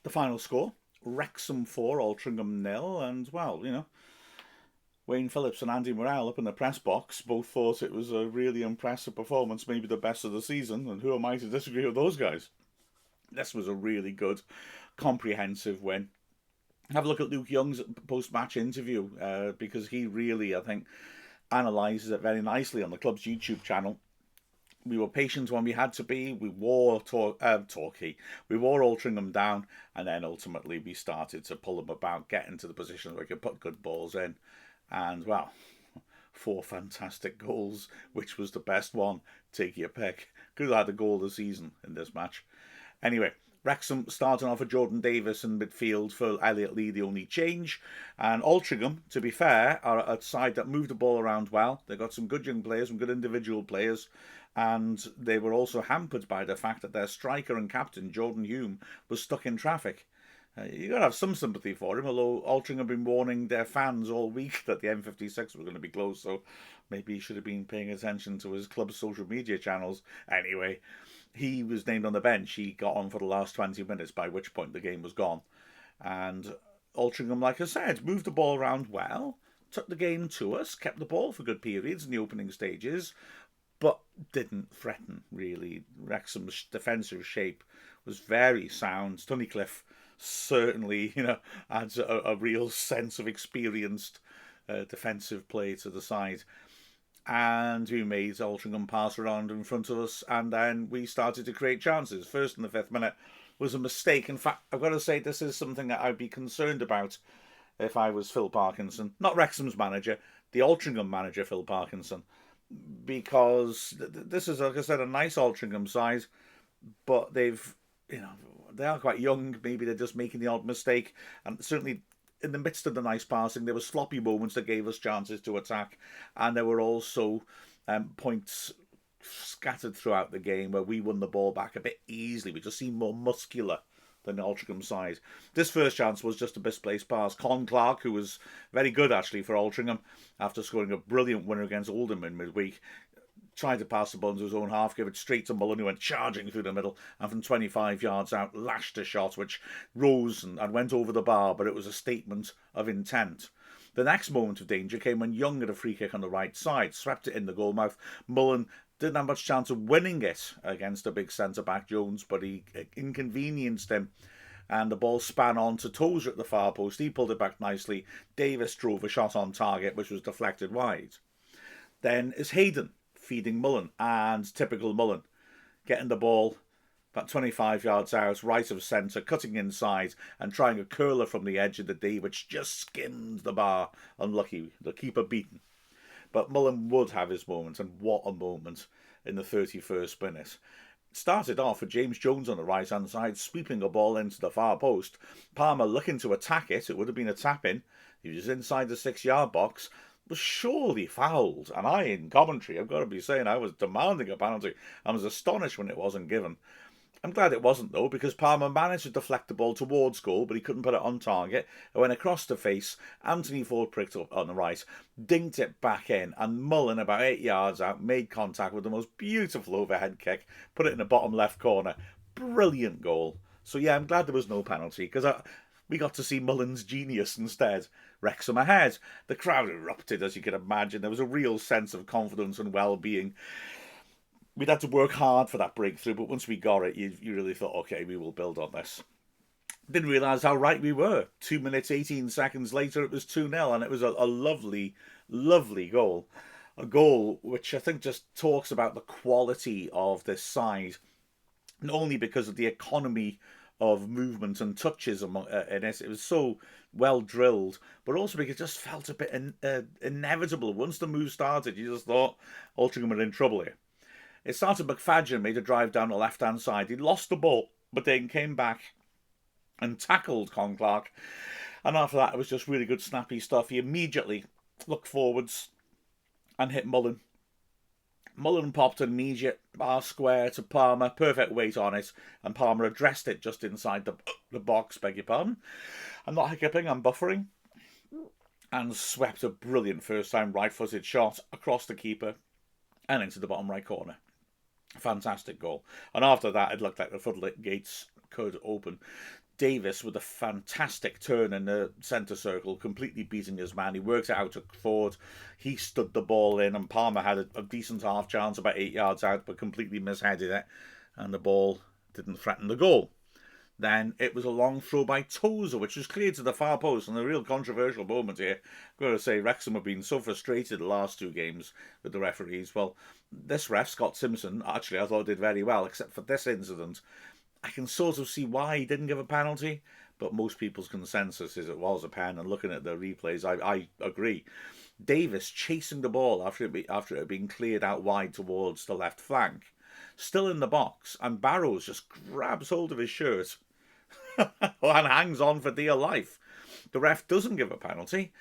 The final score, Wrexham 4, Altrincham 0, and, well, Wayne Phillips and Andy Morrell up in the press box both thought it was a really impressive performance, maybe the best of the season, and who am I to disagree with those guys? This was a really good, comprehensive win. Have a look at Luke Young's post-match interview because he really, I think, analyses it very nicely on the club's YouTube channel. We were patient when we had to be. We wore Torquay. We wore Altrincham down, and then ultimately we started to pull them about, get into the position where we could put good balls in. And, well, 4 fantastic goals, which was the best one. Take your pick. Could have had a goal of the season in this match. Anyway, Wrexham starting off with Jordan Davis in midfield for Elliot Lee, the only change. And Altrincham, to be fair, are a side that moved the ball around well. They got some good young players, some good individual players. And they were also hampered by the fact that their striker and captain, Jordan Hume, was stuck in traffic. You've got to have some sympathy for him, although Altrincham have been warning their fans all week that the M56 was going to be closed, so maybe he should have been paying attention to his club's social media channels. Anyway, he was named on the bench. He got on for the last 20 minutes, by which point the game was gone. And Altrincham, like I said, moved the ball around well, took the game to us, kept the ball for good periods in the opening stages, but didn't threaten, really. Wrexham's defensive shape was very sound. Tunnicliffe certainly, adds a real sense of experienced defensive play to the side. And we made Altrincham pass around in front of us, and then we started to create chances. First in the 5th minute was a mistake. In fact, I've got to say this is something that I'd be concerned about if I was Phil Parkinson. Not Wrexham's manager, the Altrincham manager, Phil Parkinson. Because this is, like I said, a nice Altrincham side, but they've, they are quite young. Maybe they're just making the odd mistake. And certainly in the midst of the nice passing, there were sloppy moments that gave us chances to attack. And there were also points scattered throughout the game where we won the ball back a bit easily. We just seemed more muscular than the Altrincham side. This first chance was just a misplaced pass. Con Clark, who was very good actually for Altrincham after scoring a brilliant winner against Oldham in midweek, tried to pass the ball into his own half, gave it straight to Mullen, who went charging through the middle, and from 25 yards out lashed a shot which rose and went over the bar, but it was a statement of intent. The next moment of danger came when Young had a free kick on the right side, swept it in the goalmouth. Mullen didn't have much chance of winning it against a big centre-back, Jones, but he inconvenienced him. And the ball span on to Tozer at the far post. He pulled it back nicely. Davis drove a shot on target, which was deflected wide. Then is Hayden feeding Mullen, and typical Mullen, getting the ball about 25 yards out, right of centre, cutting inside and trying a curler from the edge of the D, which just skimmed the bar. Unlucky, the keeper beaten. But Mullen would have his moment, and what a moment in the 31st minute. It started off with James Jones on the right-hand side, sweeping a ball into the far post. Palmer looking to attack it. It would have been a tap-in. He was inside the 6-yard box, was surely fouled. And I, in commentary, I've got to be saying I was demanding a penalty. I was astonished when it wasn't given. I'm glad it wasn't, though, because Palmer managed to deflect the ball towards goal, but he couldn't put it on target. It went across the face. Anthony Ford pricked up on the right, dinked it back in, and Mullen, about 8 yards out, made contact with the most beautiful overhead kick, put it in the bottom left corner. Brilliant goal. So, yeah, I'm glad there was no penalty, because we got to see Mullen's genius instead. Wrexham ahead. The crowd erupted, as you can imagine. There was a real sense of confidence and well-being. We'd had to work hard for that breakthrough, but once we got it, you really thought, okay, we will build on this. Didn't realise how right we were. 2 minutes, 18 seconds later, it was 2-0, and it was a lovely, lovely goal. A goal which I think just talks about the quality of this side, not only because of the economy of movement and touches in it. It was so well drilled, but also because it just felt a bit inevitable. Once the move started, you just thought Altrincham were in trouble here. It started McFadden made a drive down the left-hand side. He lost the ball, but then came back and tackled Con Clark. And after that, it was just really good, snappy stuff. He immediately looked forwards and hit Mullen. Mullen popped an immediate bar square to Palmer, perfect weight on it, and Palmer addressed it just inside the box, beg your pardon. I'm not hiccuping, I'm buffering. And swept a brilliant first-time right-footed shot across the keeper and into the bottom right corner. Fantastic goal. And after that, it looked like the floodgates could open. Davis with a fantastic turn in the centre circle, completely beating his man. He worked it out to Ford. He stood the ball in, and Palmer had a decent half chance about 8 yards out, but completely misheaded it, and the ball didn't threaten the goal. Then it was a long throw by Tozer, which was cleared to the far post, and a real controversial moment here. I've got to say, Wrexham have been so frustrated the last 2 games with the referees. Well, this ref, Scott Simpson, actually I thought did very well, except for this incident. I can sort of see why he didn't give a penalty, but most people's consensus is it was a pen, and looking at the replays, I agree. Davis chasing the ball after it had been cleared out wide towards the left flank, still in the box, and Barrows just grabs hold of his shirt and hangs on for dear life. The ref doesn't give a penalty.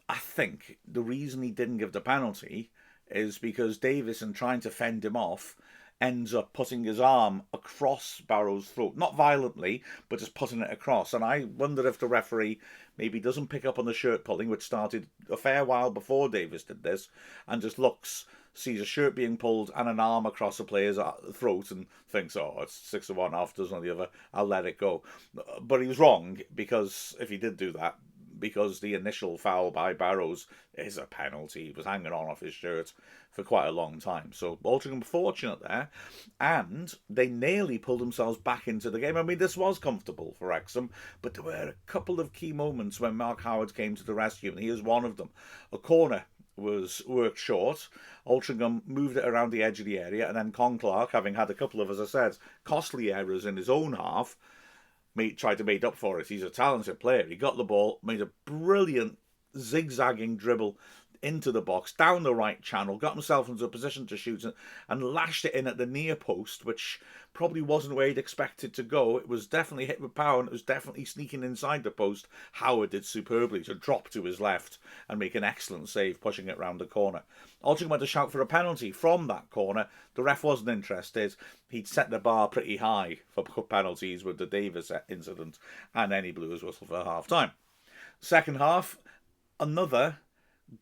I think the reason he didn't give the penalty is because Davis, in trying to fend him off, ends up putting his arm across Barrows' throat. Not violently, but just putting it across. And I wonder if the referee maybe doesn't pick up on the shirt pulling, which started a fair while before Davis did this, and just looks, sees a shirt being pulled and an arm across a player's throat and thinks, oh, it's 6 of one, half dozen of the other, I'll let it go. But he was wrong, because if he did do that, because the initial foul by Barrows is a penalty. He was hanging on off his shirt for quite a long time. So Altrincham fortunate there, and they nearly pulled themselves back into the game. I mean, this was comfortable for Wrexham, but there were a couple of key moments when Mark Howard came to the rescue, and he is one of them. A corner was worked short. Altrincham moved it around the edge of the area, and then Con Clark, having had a couple of, as I said, costly errors in his own half, tried to make up for it. He's a talented player. He got the ball, made a brilliant zigzagging dribble into the box, down the right channel, got himself into a position to shoot it, and lashed it in at the near post, which probably wasn't where he'd expected to go. It was definitely hit with power, and it was definitely sneaking inside the post. Howard did superbly to drop to his left and make an excellent save, pushing it round the corner. Altrincham went to shout for a penalty from that corner. The ref wasn't interested. He'd set the bar pretty high for penalties with the Davis incident, and then he blew his whistle for half-time. Second half, another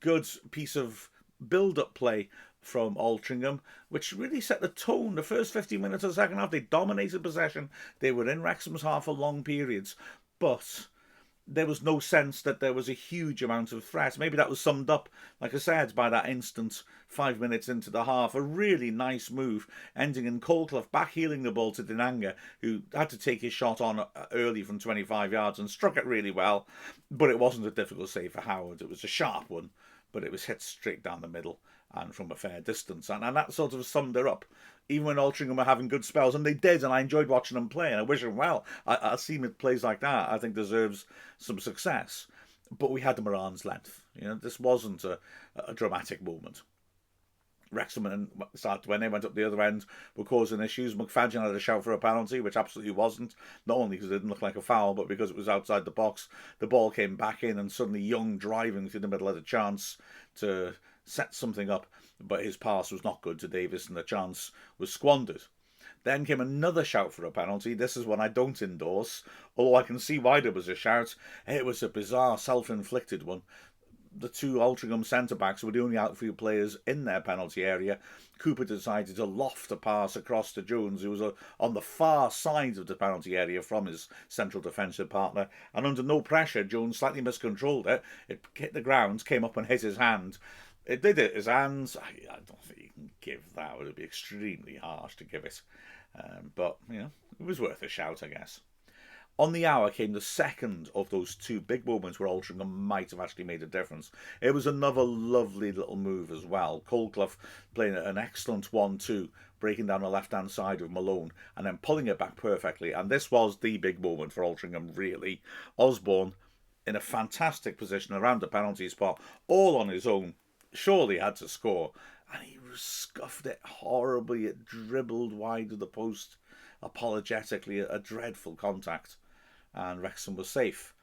good piece of build-up play from Altrincham, which really set the tone. The first 15 minutes of the second half, they dominated possession. They were in Wrexham's half for long periods, but there was no sense that there was a huge amount of threat. Maybe that was summed up, like I said, by that instant 5 minutes into the half. A really nice move, ending in Colclough back-heeling the ball to Dinanga, who had to take his shot on early from 25 yards and struck it really well. But it wasn't a difficult save for Howard. It was a sharp one, but it was hit straight down the middle and from a fair distance. And that sort of summed her up. Even when Altrincham were having good spells, and they did, and I enjoyed watching them play, and I wish them well. I see him at plays like that, I think deserves some success. But we had them at arm's length. This wasn't a dramatic moment. Wrexham, when they went up the other end, were causing issues. McFadden had a shout for a penalty, which absolutely wasn't. Not only because it didn't look like a foul, but because it was outside the box. The ball came back in, and suddenly Young, driving through the middle, had a chance to set something up, but his pass was not good to Davis, and the chance was squandered. Then came another shout for a penalty. This is one I don't endorse, although I can see why there was a shout. It was a bizarre, self-inflicted one. The two Altrincham centre-backs were the only outfield players in their penalty area. Cooper decided to loft a pass across to Jones, who was on the far side of the penalty area from his central defensive partner, and under no pressure, Jones slightly miscontrolled it. It hit the ground, came up and hit his hand. It did hit his hands. I don't think you can give that. It would be extremely harsh to give it. But, it was worth a shout, I guess. On the hour came the second of those two big moments where Altrincham might have actually made a difference. It was another lovely little move as well. Colclough playing an excellent 1-2, breaking down the left-hand side of Malone and then pulling it back perfectly. And this was the big moment for Altrincham, really. Osborne in a fantastic position around the penalty spot, all on his own. Surely had to score, and he scuffed it horribly. It dribbled wide of the post, apologetically, a dreadful contact, and Wrexham was safe.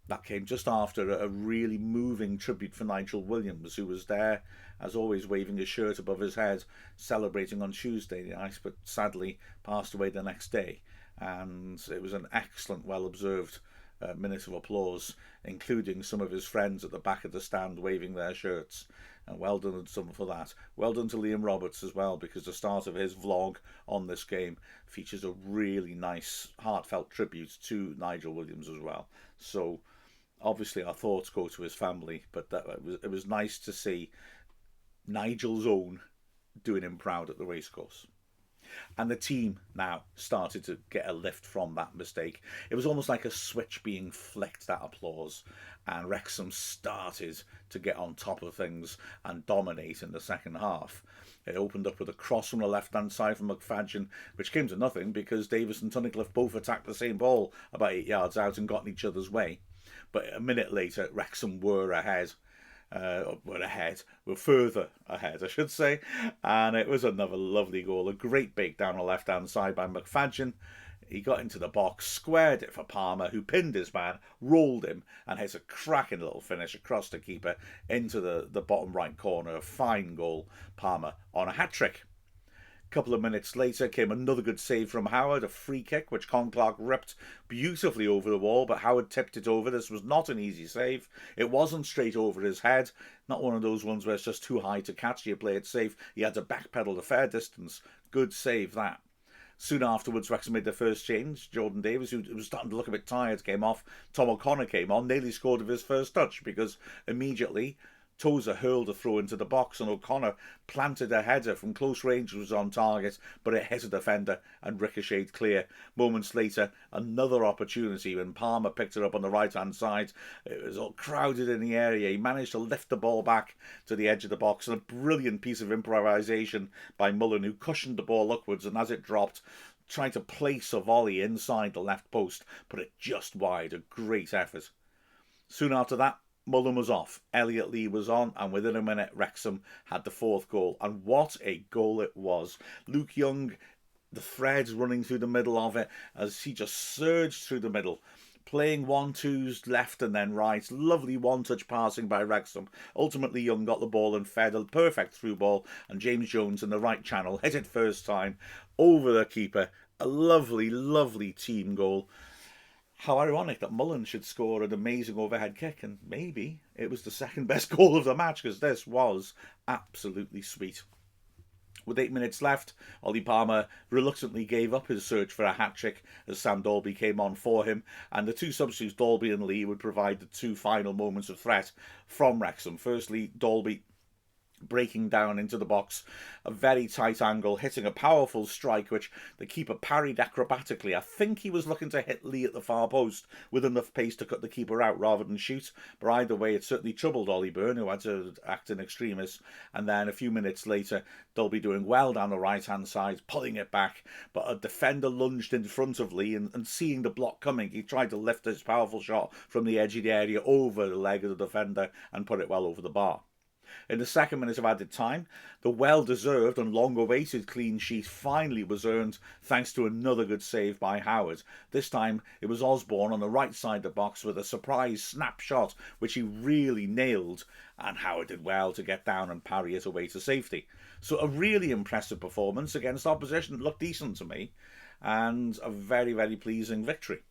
That came just after a really moving tribute for Nigel Williams, who was there, as always, waving his shirt above his head, celebrating on Tuesday night, but sadly passed away the next day. And it was an excellent, well-observed minute of applause, including some of his friends at the back of the stand waving their shirts. And well done to them for that. Well done to Liam Roberts as well, because the start of his vlog on this game features a really nice, heartfelt tribute to Nigel Williams as well. So obviously our thoughts go to his family, but it was nice to see Nigel's own doing him proud at the racecourse. And the team now started to get a lift from that mistake. It was almost like a switch being flicked, that applause, and Wrexham started to get on top of things and dominate in the second half. It opened up with a cross from the left-hand side from McFadden, which came to nothing because Davis and Tunnicliffe both attacked the same ball about 8 yards out and got in each other's way. But a minute later, Wrexham were ahead. Were further ahead, I should say. And it was another lovely goal. A great bake down the left-hand side by McFadden. He got into the box, squared it for Palmer, who pinned his man, rolled him, and hits a cracking little finish across the keeper into the bottom right corner. A fine goal, Palmer, on a hat-trick. Couple of minutes later came another good save from Howard, a free kick which Con Clark ripped beautifully over the wall, but Howard tipped it over. This was not an easy save. It wasn't straight over his head, not one of those ones where it's just too high to catch. You play it safe. He had to backpedal a fair distance. Good save, that. Soon afterwards, Wrexham made their first change. Jordan Davis, who was starting to look a bit tired, came off. Tom O'Connor came on, nearly scored with his first touch, because immediately Tozer hurled a throw into the box and O'Connor planted a header from close range, was on target, but it hit a defender and ricocheted clear. Moments later, another opportunity when Palmer picked it up on the right-hand side. It was all crowded in the area. He managed to lift the ball back to the edge of the box, and a brilliant piece of improvisation by Mullen, who cushioned the ball upwards, and as it dropped, tried to place a volley inside the left post, put it just wide. A great effort. Soon after that, Mullen was off, Elliot Lee was on, and within a minute Wrexham had the fourth goal. And what a goal it was. Luke Young, the threads running through the middle of it as he just surged through the middle, playing 1-2s left and then right. Lovely one-touch passing by Wrexham. Ultimately Young got the ball and fed a perfect through ball, and James Jones in the right channel hit it first time over the keeper. A lovely, lovely team goal. How ironic that Mullen should score an amazing overhead kick, and maybe it was the second best goal of the match, because this was absolutely sweet. With 8 minutes left, Ollie Palmer reluctantly gave up his search for a hat-trick as Sam Dalby came on for him, and the two substitutes, Dalby and Lee, would provide the two final moments of threat from Wrexham. Firstly, Dalby breaking down into the box, a very tight angle, hitting a powerful strike which the keeper parried acrobatically. I think he was looking to hit Lee at the far post with enough pace to cut the keeper out rather than shoot, but either way it certainly troubled Ollie Byrne, who had to act in extremis. And then a few minutes later, Dalby doing well down the right hand side, pulling it back, but a defender lunged in front of Lee, and seeing the block coming, he tried to lift his powerful shot from the edge of the area over the leg of the defender and put it well over the bar. In the second minute of added time, the well-deserved and long-awaited clean sheet finally was earned thanks to another good save by Howard. This time it was Osborne on the right side of the box with a surprise snapshot which he really nailed, and Howard did well to get down and parry it away to safety. So a really impressive performance against opposition that looked decent to me, and a very, very pleasing victory.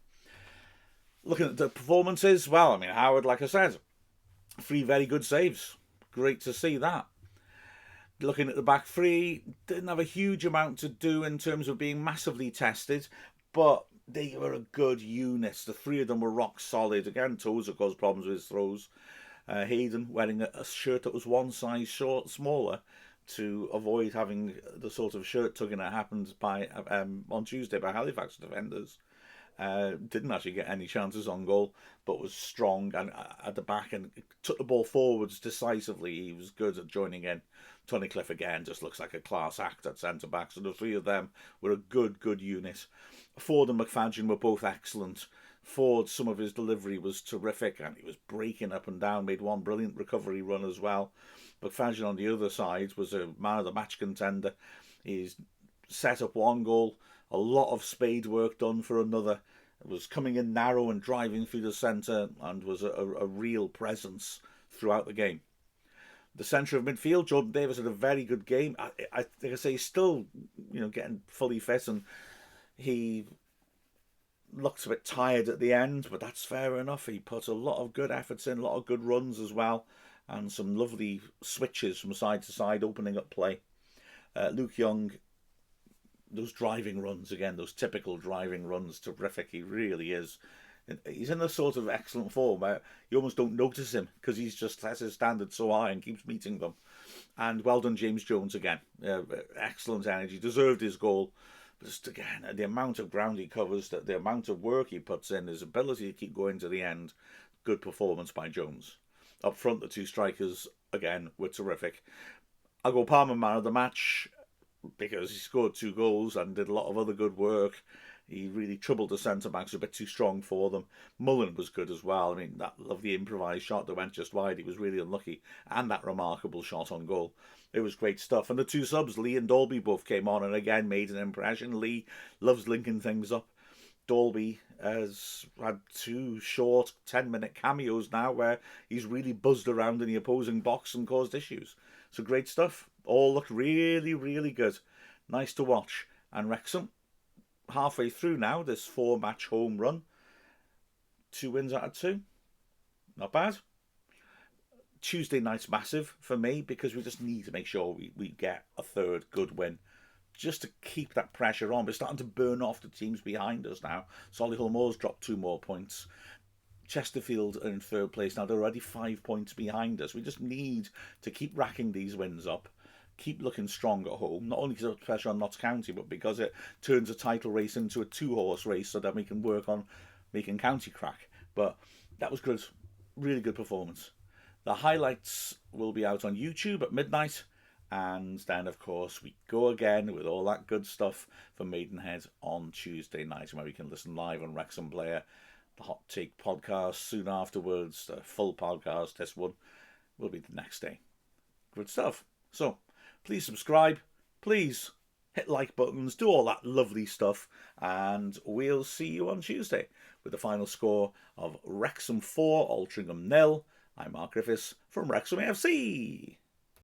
Looking at the performances, well, I mean, Howard, like I said, 3 very good saves. Great to see that. Looking at the back three, didn't have a huge amount to do in terms of being massively tested, but they were a good unit. The 3 of them were rock solid. Again, Tozer caused problems with his throws. Hayden wearing a shirt that was one size smaller to avoid having the sort of shirt tugging that happened on Tuesday by Halifax defenders. Didn't actually get any chances on goal, but was strong and at the back and took the ball forwards decisively. He was good at joining in. Tunnicliffe again just looks like a class act at centre back. So the 3 of them were a good unit. Ford and McFadden were both excellent. Ford, some of his delivery was terrific, and he was breaking up and down. Made one brilliant recovery run as well. McFadden on the other side was a man of the match contender. He's set up 1 goal. A lot of spade work done for another. It was coming in narrow and driving through the centre, and was a real presence throughout the game. The centre of midfield, Jordan Davis had a very good game. I think I say he's still, getting fully fit, and he looked a bit tired at the end, but that's fair enough. He put a lot of good efforts in, a lot of good runs as well, and some lovely switches from side to side, opening up play. Luke Young, those driving runs again, those typical driving runs, terrific. He really is. He's in a sort of excellent form where you almost don't notice him because he's just has his standards so high and keeps meeting them. And well done, James Jones again. Excellent energy, deserved his goal. But just again, the amount of ground he covers, the amount of work he puts in, his ability to keep going to the end. Good performance by Jones. Up front, the two strikers again were terrific. I'll go Palmer man of the match because he scored 2 goals and did a lot of other good work. He really troubled the centre-backs, a bit too strong for them. Mullen was good as well. I mean, that lovely improvised shot that went just wide, he was really unlucky. And that remarkable shot on goal. It was great stuff. And the 2 subs, Lee and Dalby, both came on and again made an impression. Lee loves linking things up. Dalby has had 2 short 10-minute cameos now where he's really buzzed around in the opposing box and caused issues. So great stuff. All looked really, really good. Nice to watch. And Wrexham, halfway through now, this 4-match home run. 2 wins out of 2. Not bad. Tuesday night's massive for me because we just need to make sure we get a 3rd good win. Just to keep that pressure on. We're starting to burn off the teams behind us now. Solihull Moors dropped 2 more points. Chesterfield are in 3rd place now. They're already 5 points behind us. We just need to keep racking these wins up. Keep looking strong at home, not only because of pressure on Notts County, but because it turns a title race into a 2-horse race so that we can work on making County crack. But that was good. Really good performance. The highlights will be out on YouTube at midnight. And then, of course, we go again with all that good stuff for Maidenhead on Tuesday night, where we can listen live on Wrexham Player. The Hot Take podcast soon afterwards. The full podcast, this one, will be the next day. Good stuff. So, please subscribe, please hit like buttons, do all that lovely stuff, and we'll see you on Tuesday with the final score of Wrexham 4, Altrincham 0. I'm Mark Griffiths from Wrexham AFC.